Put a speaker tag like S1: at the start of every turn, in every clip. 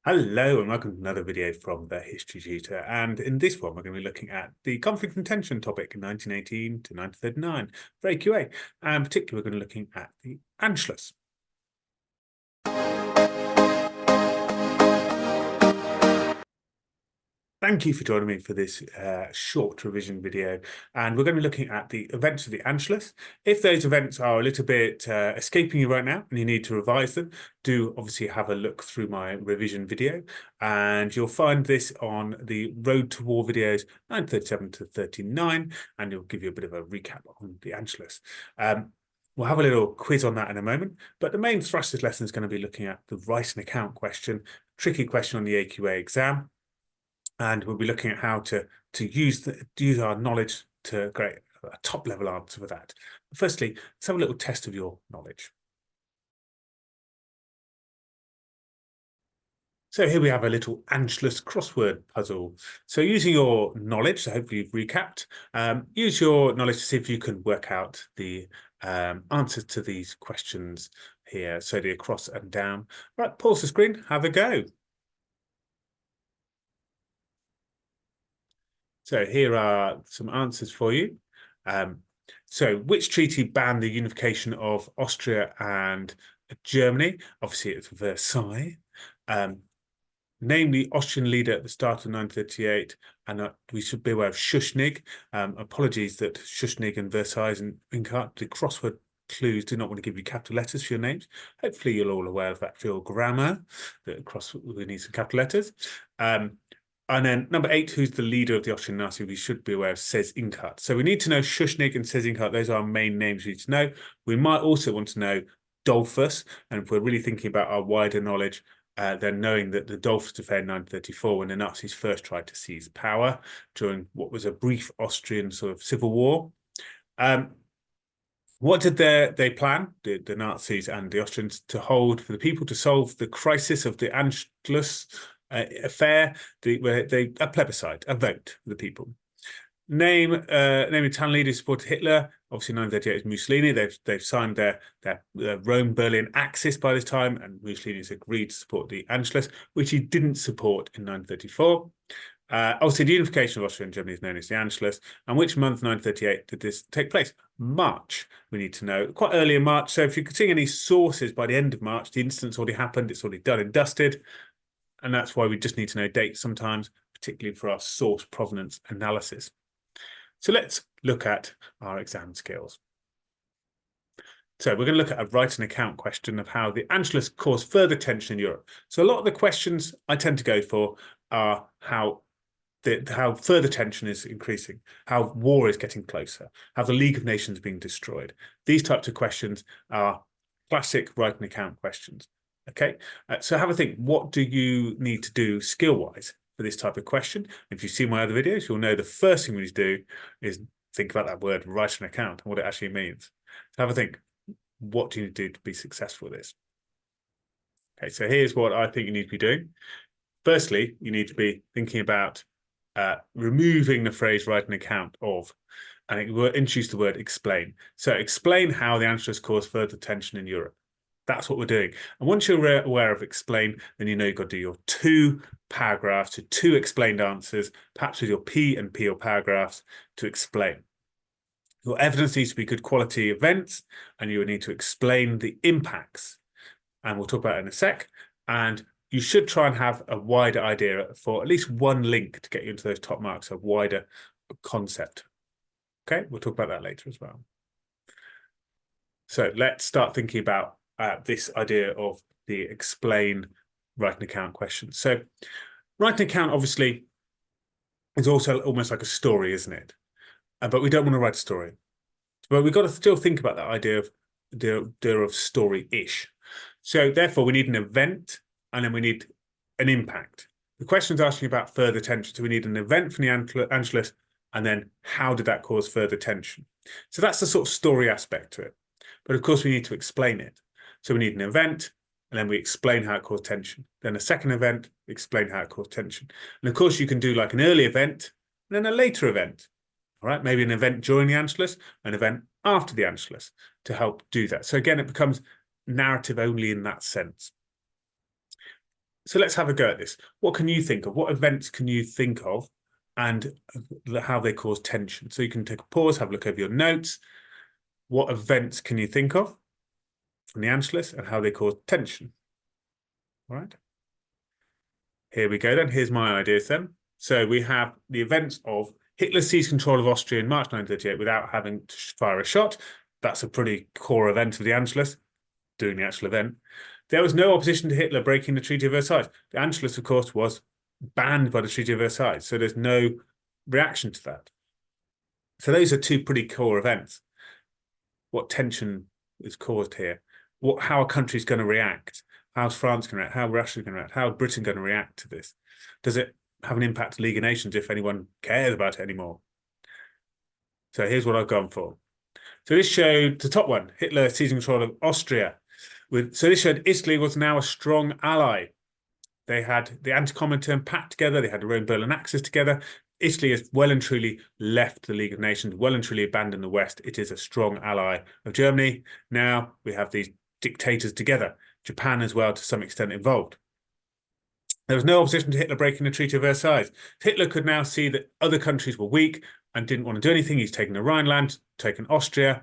S1: Hello and welcome to another video from the History Tutor, and in this one we're going to be looking at the conflict and tension topic in 1918 to 1939 for AQA, and particularly we're going to be looking at the Anschluss. Thank you for joining me for this short revision video, and we're going to be looking at the events of the Anschluss. If those events are a little bit escaping you right now and you need to revise them, do obviously have a look through my revision video, and you'll find this on the Road to War videos 937 to 39, and it'll give you a bit of a recap on the Anschluss. We'll have a little quiz on that in a moment, but the main thrust of this lesson is going to be looking at the write an account question, tricky question on the AQA exam. And we'll be looking at how to use our knowledge to create a top-level answer for that. But firstly, let's have a little test of your knowledge. So here we have a little Anschluss crossword puzzle. So using your knowledge, so hopefully you've recapped, use your knowledge to see if you can work out the answers to these questions here. So the across and down. Right, pause the screen, have a go. So here are some answers for you. So which treaty banned the unification of Austria and Germany? Obviously, it's Versailles. Name the Austrian leader at the start of 1938, and we should be aware of Schuschnigg. Apologies that Schuschnigg and Versailles and the crossword clues do not want to give you capital letters for your names. Hopefully you're all aware of that for your grammar, that we need some capital letters. And then number 8, who's the leader of the Austrian Nazi? We should be aware of Says Inquart. So we need to know Schuschnigg and Says Inquart. Those are our main names we need to know. We might also want to know Dollfuss. And if we're really thinking about our wider knowledge, then knowing that the Dollfuss affair in 1934, when the Nazis first tried to seize power during what was a brief Austrian sort of civil war. What did they plan, the Nazis and the Austrians, to hold for the people to solve the crisis of the Anschluss affair? A plebiscite, a vote for the people. Name Italian leaders who supported Hitler. Obviously, 1938 is Mussolini. They've signed their Rome-Berlin Axis by this time, and Mussolini's agreed to support the Anschluss, which he didn't support in 1934. Obviously, the unification of Austria and Germany is known as the Anschluss. And which month, 1938, did this take place? March, we need to know. Quite early in March. So if you're seeing any sources by the end of March, the incident's already happened. It's already done and dusted. And that's why we just need to know dates sometimes, particularly for our source provenance analysis. So let's look at our exam skills. So we're going to look at a write an account question of how the Anschluss caused further tension in Europe. So a lot of the questions I tend to go for are how further tension is increasing, how war is getting closer, how the League of Nations is being destroyed. These types of questions are classic write an account questions. Okay, so have a think. What do you need to do skill-wise for this type of question? If you've seen my other videos, you'll know the first thing we need to do is think about that word, write an account, and what it actually means. So have a think. What do you need to do to be successful with this? Okay, so here's what I think you need to be doing. Firstly, you need to be thinking about removing the phrase write an account of, and introduce the word explain. So explain how the Anschluss caused further tension in Europe. That's what we're doing. And once you're aware of explain, then you know you've got to do your 2 paragraphs to 2 explained answers, perhaps with your P and P or paragraphs to explain. Your evidence needs to be good quality events, and you will need to explain the impacts. And we'll talk about it in a sec. And you should try and have a wider idea for at least one link to get you into those top marks, a wider concept. Okay, we'll talk about that later as well. So let's start thinking about this idea of the explain write an account question. So write an account obviously is also almost like a story, isn't it? But we don't want to write a story. But we've got to still think about that idea of story-ish. So therefore we need an event, and then we need an impact. The question's asking about further tension. So we need an event from the Anschluss, and then how did that cause further tension? So that's the sort of story aspect to it. But of course we need to explain it. So we need an event, and then we explain how it caused tension. Then a second event, explain how it caused tension. And of course you can do like an early event, and then a later event. All right, maybe an event during the Anschluss, an event after the Anschluss to help do that. So again, it becomes narrative only in that sense. So let's have a go at this. What can you think of? What events can you think of and how they cause tension? So you can take a pause, have a look over your notes. What events can you think of from the Anschluss and how they cause tension? All right. Here we go then. Here's my ideas then. So we have the events of Hitler seized control of Austria in March 1938 without having to fire a shot. That's a pretty core event of the Anschluss, doing the actual event. There was no opposition to Hitler breaking the Treaty of Versailles. The Anschluss, of course, was banned by the Treaty of Versailles, so there's no reaction to that. So those are two pretty core events. What tension is caused here? How are countries going to react? How's France going to react? How Russia going to react? How is Britain going to react to this? Does it have an impact on League of Nations if anyone cares about it anymore? So here's what I've gone for. So this showed the top one, Hitler seizing control of Austria. So this showed Italy was now a strong ally. They had the Anti-Comintern Pact together. They had the Rhone-Berlin Axis together. Italy has well and truly left the League of Nations, well and truly abandoned the West. It is a strong ally of Germany. Now we have these dictators together. Japan as well, to some extent, involved. There was no opposition to Hitler breaking the Treaty of Versailles. Hitler could now see that other countries were weak and didn't want to do anything. He's taken the Rhineland, taken Austria.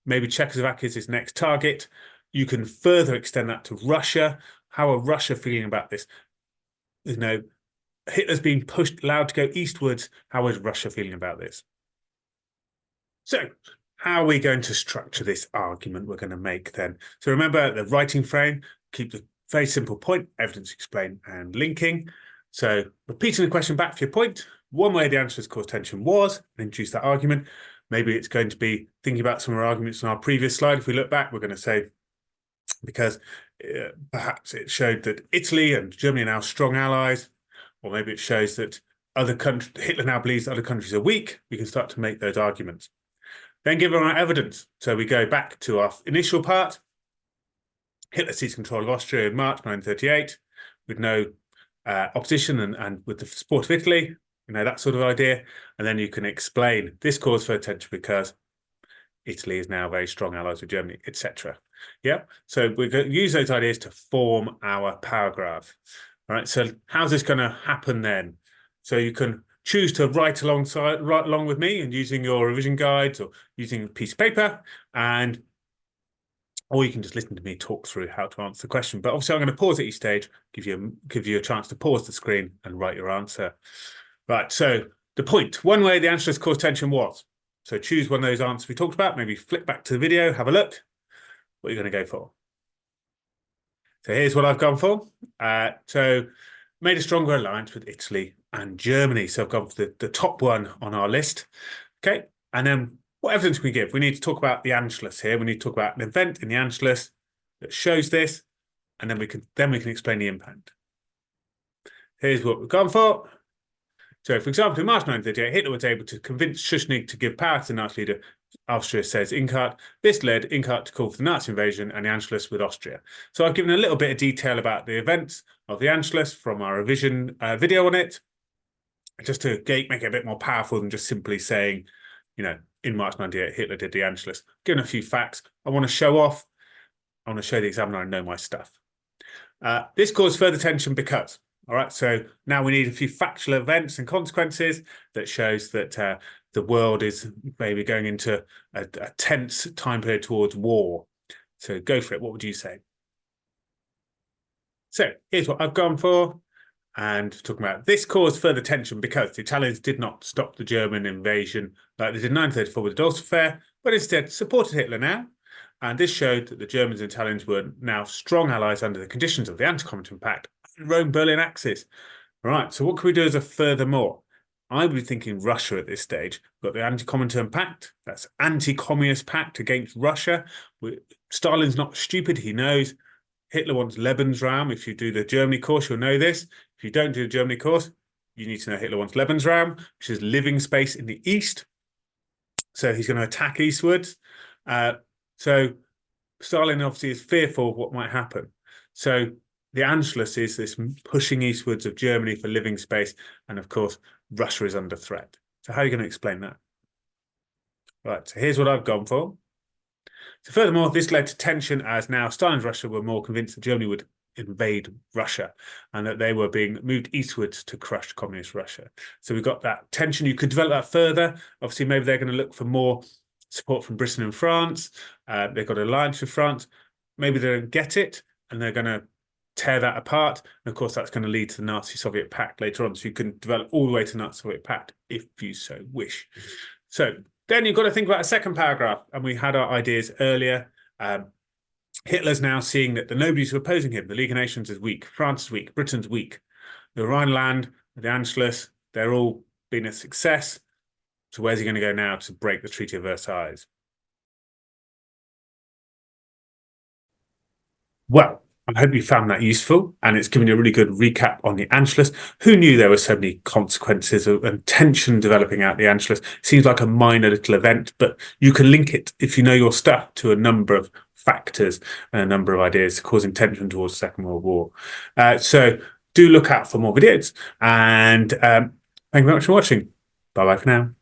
S1: Maybe Czechoslovakia is his next target. You can further extend that to Russia. How are Russia feeling about this? You know, Hitler's being allowed to go eastwards. How is Russia feeling about this? So, how are we going to structure this argument we're going to make then? So remember the writing frame, keep the very simple point, evidence, explain, and linking. So repeating the question back for your point. One way the Anschluss caused tension was, and introduce that argument. Maybe it's going to be thinking about some of our arguments on our previous slide. If we look back, we're going to say, because perhaps it showed that Italy and Germany are now strong allies, or maybe it shows that Hitler now believes that other countries are weak. We can start to make those arguments. Then give our evidence. So we go back to our initial part. Hitler seized control of Austria in March 1938 with no opposition and with the support of Italy, that sort of idea. And then you can explain this caused further tension because Italy is now very strong allies with Germany, etc. Yeah, so we're going to use those ideas to form our paragraph. All right, so how's this going to happen then? So you can choose to write along with me and using your revision guides or using a piece of paper, or you can just listen to me talk through how to answer the question. But obviously, I'm going to pause at each stage, give you a chance to pause the screen and write your answer. Right. So the point: one way the Anschluss caused tension was. So choose one of those answers we talked about. Maybe flick back to the video, have a look. What are you going to go for? So here's what I've gone for. So made a stronger alliance with Italy and Germany. So I've gone for the top one on our list. Okay. And then what evidence can we give? We need to talk about the Anschluss here. We need to talk about an event in the Anschluss that shows this, and then we can explain the impact. Here's what we've gone for. So, for example, in March 1938, Hitler was able to convince Schuschnigg to give power to the Nazi leader, Austria, says Inkart. This led Inkart to call for the Nazi invasion and the Anschluss with Austria. So I've given a little bit of detail about the events of the Anschluss from our revision video on it, just to make it a bit more powerful than just simply saying, in March 1938, Hitler did the Anschluss. Given a few facts, I want to show off. I want to show the examiner I know my stuff. This caused further tension because, all right, so now we need a few factual events and consequences that shows that the world is maybe going into a tense time period towards war. So go for it. What would you say? So here's what I've gone for. And talking about this caused further tension because the Italians did not stop the German invasion like they did in 1934 with the Dulce Affair, but instead supported Hitler now. And this showed that the Germans and Italians were now strong allies under the conditions of the Anti-Comintern Pact and Rhone-Berlin Axis. Right, so what can we do as a furthermore? I would be thinking Russia at this stage. We've got the Anti-Comintern Pact, that's anti-communist pact against Russia. Stalin's not stupid, he knows. Hitler wants Lebensraum. If you do the Germany course, you'll know this. If you don't do the Germany course, you need to know Hitler wants Lebensraum, which is living space in the east. So he's going to attack eastwards. So Stalin obviously is fearful of what might happen. So the Anschluss is this pushing eastwards of Germany for living space. And of course, Russia is under threat. So how are you going to explain that? Right, so here's what I've gone for. So furthermore, this led to tension as now Stalin's Russia were more convinced that Germany would invade Russia, and that they were being moved eastwards to crush communist Russia. So we've got that tension. You could develop that further. Obviously, maybe they're going to look for more support from Britain and France. They've got an alliance with France. Maybe they don't get it, and they're going to tear that apart. And of course, that's going to lead to the Nazi-Soviet pact later on. So you can develop all the way to the Nazi-Soviet pact if you so wish. So then you've got to think about a second paragraph. And we had our ideas earlier. Hitler's now seeing that the nobodies who are opposing him, the League of Nations is weak, France is weak, Britain's weak. The Rhineland, the Anschluss, they're all been a success. So where's he going to go now to break the Treaty of Versailles? Well, I hope you found that useful, and it's given you a really good recap on the Anschluss. Who knew there were so many consequences and tension developing out the Anschluss? Seems like a minor little event, but you can link it, if you know your stuff, to a number of factors and a number of ideas causing tension towards the Second World War. So do look out for more videos, and thank you very much for watching. Bye-bye for now.